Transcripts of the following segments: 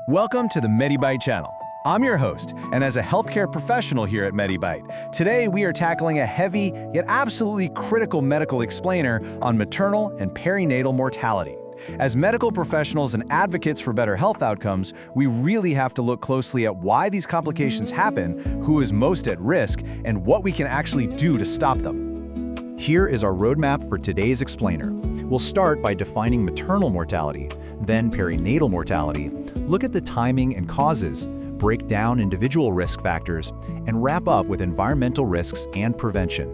Welcome to the MediByte channel. I'm your host, and as a healthcare professional here at MediByte, today we are tackling a heavy yet absolutely critical medical explainer on maternal and perinatal mortality. As medical professionals and advocates for better health outcomes, we really have to look closely at why these complications happen, who is most at risk, and what we can actually do to stop them. Here is our roadmap for today's explainer. We'll start by defining maternal mortality, then perinatal mortality, look at the timing and causes, break down individual risk factors, and wrap up with environmental risks and prevention.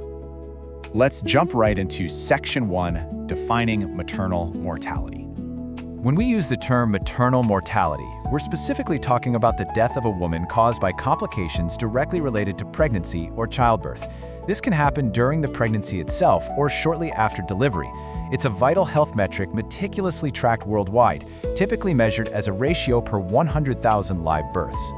Let's jump right into Section 1, defining maternal mortality. When we use the term maternal mortality, we're specifically talking about the death of a woman caused by complications directly related to pregnancy or childbirth. This can happen during the pregnancy itself or shortly after delivery. It's a vital health metric meticulously tracked worldwide, typically measured as a ratio per 100,000 live births.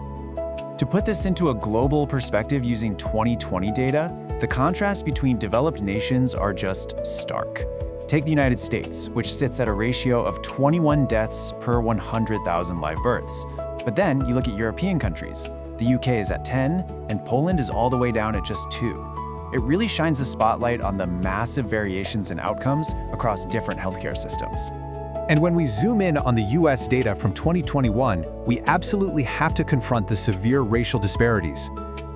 To put this into a global perspective using 2020 data, the contrast between developed nations are just stark. Take the United States, which sits at a ratio of 21 deaths per 100,000 live births. But then you look at European countries. The UK is at 10, and Poland is all the way down at just 2. It really shines a spotlight on the massive variations in outcomes across different healthcare systems. And when we zoom in on the US data from 2021, we absolutely have to confront the severe racial disparities.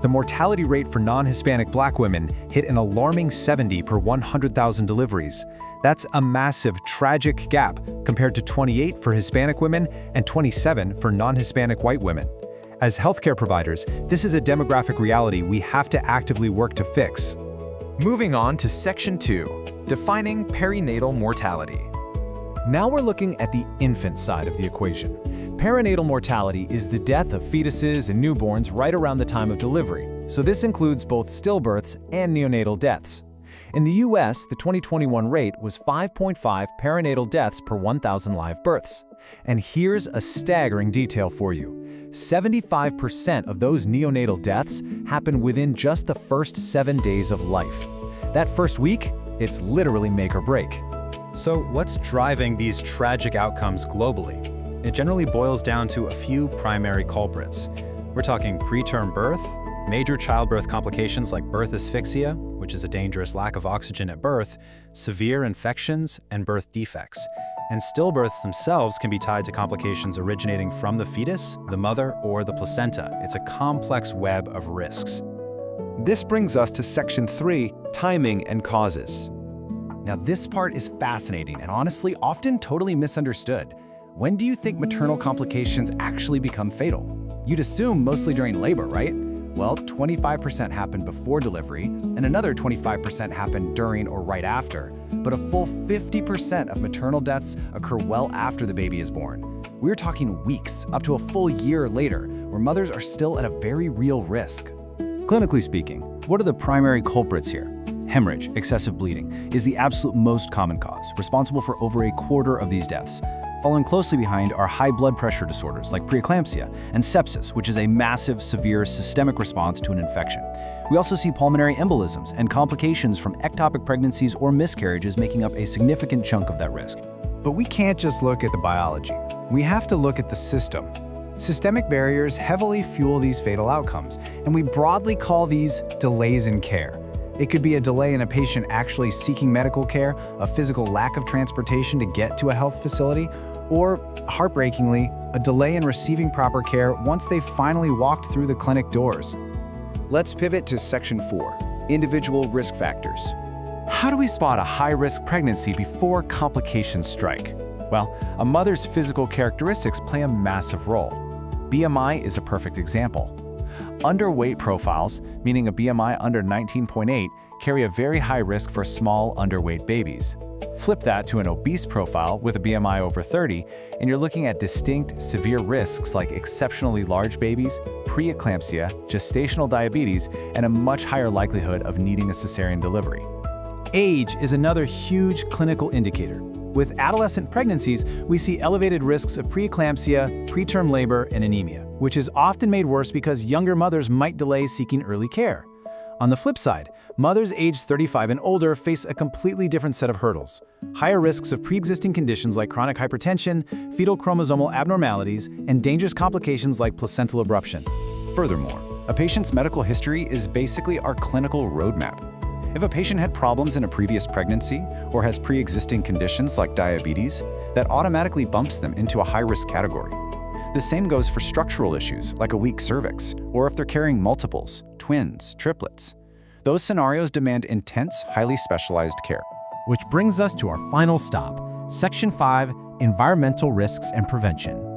The mortality rate for non-Hispanic Black women hit an alarming 70 per 100,000 deliveries. That's a massive, tragic gap compared to 28 for Hispanic women and 27 for non-Hispanic white women. As healthcare providers, this is a demographic reality we have to actively work to fix. Moving on to Section 2, defining perinatal mortality. Now we're looking at the infant side of the equation. Perinatal mortality is the death of fetuses and newborns right around the time of delivery, so this includes both stillbirths and neonatal deaths. In the US, the 2021 rate was 5.5 perinatal deaths per 1,000 live births. And here's a staggering detail for you. 75% of those neonatal deaths happen within just the first 7 days of life. That first week, it's literally make or break. So what's driving these tragic outcomes globally? It generally boils down to a few primary culprits. We're talking preterm birth, major childbirth complications like birth asphyxia, which is a dangerous lack of oxygen at birth, severe infections, and birth defects. And stillbirths themselves can be tied to complications originating from the fetus, the mother, or the placenta. It's a complex web of risks. This brings us to Section 3, timing and causes. Now this part is fascinating and honestly often totally misunderstood. When do you think maternal complications actually become fatal? You'd assume mostly during labor, right? Well, 25% happen before delivery, and another 25% happen during or right after. But a full 50% of maternal deaths occur well after the baby is born. We're talking weeks, up to a full year later, where mothers are still at a very real risk. Clinically speaking, what are the primary culprits here? Hemorrhage, excessive bleeding, is the absolute most common cause, responsible for over a quarter of these deaths. Following closely behind are high blood pressure disorders like preeclampsia and sepsis, which is a massive, severe systemic response to an infection. We also see pulmonary embolisms and complications from ectopic pregnancies or miscarriages making up a significant chunk of that risk. But we can't just look at the biology. We have to look at the system. Systemic barriers heavily fuel these fatal outcomes, and we broadly call these delays in care. It could be a delay in a patient actually seeking medical care, a physical lack of transportation to get to a health facility, or, heartbreakingly, a delay in receiving proper care once they've finally walked through the clinic doors. Let's pivot to Section 4, individual risk factors. How do we spot a high-risk pregnancy before complications strike? Well, a mother's physical characteristics play a massive role. BMI is a perfect example. Underweight profiles, meaning a BMI under 19.8, carry a very high risk for small, underweight babies. Flip that to an obese profile with a BMI over 30, and you're looking at distinct, severe risks like exceptionally large babies, pre-eclampsia, gestational diabetes, and a much higher likelihood of needing a cesarean delivery. Age is another huge clinical indicator. With adolescent pregnancies, we see elevated risks of preeclampsia, preterm labor, and anemia, which is often made worse because younger mothers might delay seeking early care. On the flip side, mothers aged 35 and older face a completely different set of hurdles. Higher risks of pre-existing conditions like chronic hypertension, fetal chromosomal abnormalities, and dangerous complications like placental abruption. Furthermore, a patient's medical history is basically our clinical roadmap. If a patient had problems in a previous pregnancy or has pre-existing conditions like diabetes, that automatically bumps them into a high-risk category. The same goes for structural issues like a weak cervix, or if they're carrying multiples, twins, triplets. Those scenarios demand intense, highly specialized care. Which brings us to our final stop, Section 5, Environmental Risks and Prevention.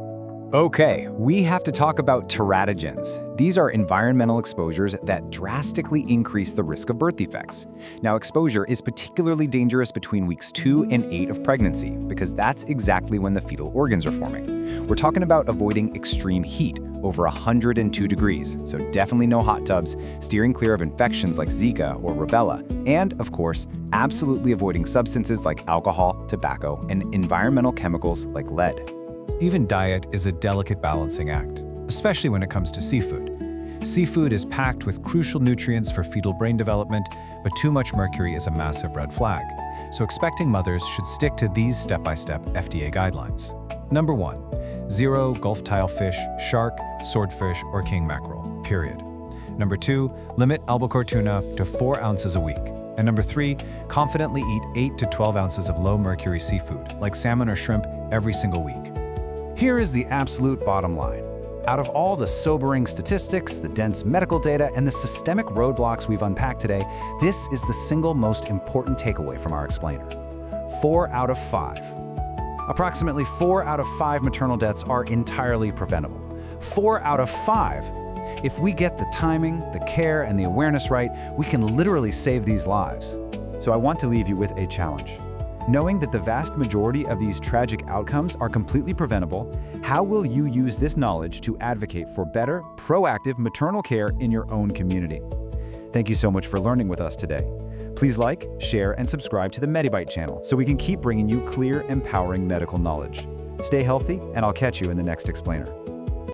Okay, we have to talk about teratogens. These are environmental exposures that drastically increase the risk of birth defects. Now, exposure is particularly dangerous between weeks 2 and 8 of pregnancy because that's exactly when the fetal organs are forming. We're talking about avoiding extreme heat, over 102 degrees, so definitely no hot tubs, steering clear of infections like Zika or rubella, and, of course, absolutely avoiding substances like alcohol, tobacco, and environmental chemicals like lead. Even diet is a delicate balancing act, especially when it comes to seafood. Seafood is packed with crucial nutrients for fetal brain development, but too much mercury is a massive red flag. So expecting mothers should stick to these step-by-step FDA guidelines. Number 1, 0 Gulf tile fish, shark, swordfish, or king mackerel, period. Number 2, limit albacore tuna to 4 ounces a week. And number 3, confidently eat 8 to 12 ounces of low mercury seafood, like salmon or shrimp, every single week. Here is the absolute bottom line. Out of all the sobering statistics, the dense medical data, and the systemic roadblocks we've unpacked today, this is the single most important takeaway from our explainer. 4 out of 5. Approximately 4 out of 5 maternal deaths are entirely preventable. 4 out of 5. If we get the timing, the care, and the awareness right, we can literally save these lives. So I want to leave you with a challenge. Knowing that the vast majority of these tragic outcomes are completely preventable, how will you use this knowledge to advocate for better, proactive maternal care in your own community? Thank you so much for learning with us today. Please like, share, and subscribe to the MediByte channel so we can keep bringing you clear, empowering medical knowledge. Stay healthy, and I'll catch you in the next explainer.